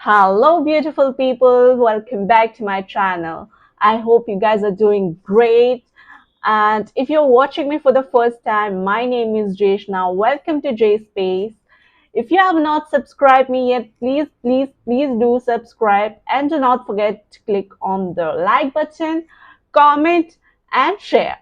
Hello, beautiful people. Welcome back to my channel. I hope you guys are doing great. And if you're watching me for the first time, my name is Jeshna. Welcome to Jespace. If you have not subscribed me yet, please do subscribe and do not forget to click on the like button, comment and share.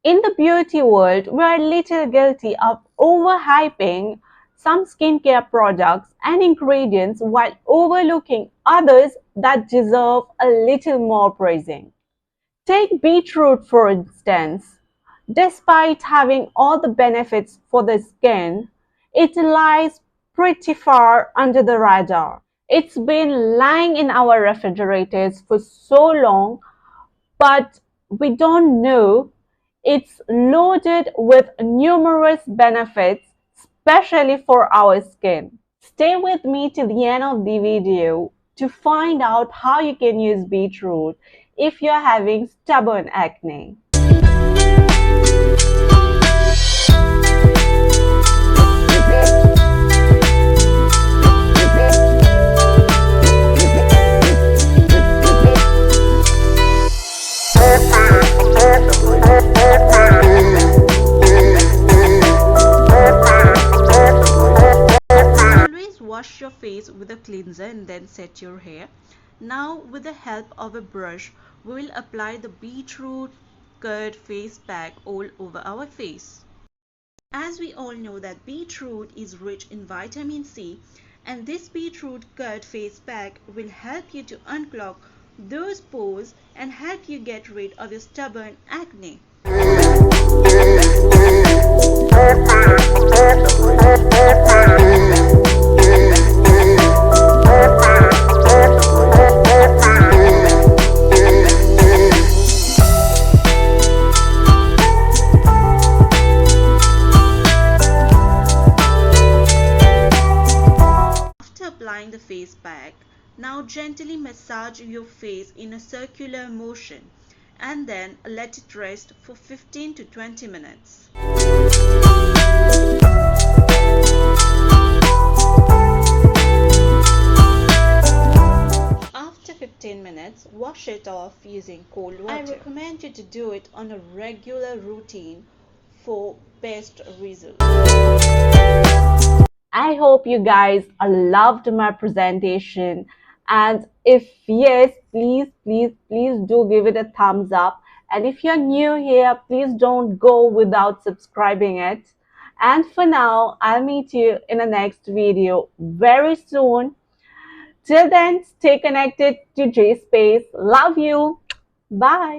In the beauty world, we are a little guilty of overhyping some skincare products and ingredients while overlooking others that deserve a little more praising. Take beetroot for instance. Despite having all the benefits for the skin, it lies pretty far under the radar. It's been lying in our refrigerators for so long, but we don't know it's loaded with numerous benefits, especially for our skin. Stay with me till the end of the video to find out how you can use beetroot if you're having stubborn acne. Wash your face with a cleanser and then set your hair. Now with the help of a brush, we will apply the beetroot curd face pack all over our face. As we all know that beetroot is rich in vitamin C, and this beetroot curd face pack will help you to unclog those pores and help you get rid of your stubborn acne. Applying the face pack, now gently massage your face in a circular motion and then let it rest for 15 to 20 minutes. After 15 minutes, wash it off using cold water. I recommend you to do it on a regular routine for best results. I hope you guys loved my presentation, and if yes, please do give it a thumbs up, and if you're new here, please don't go without subscribing it. And for now, I'll meet you in the next video very soon. Till then, stay connected to Jespace. Love you. Bye.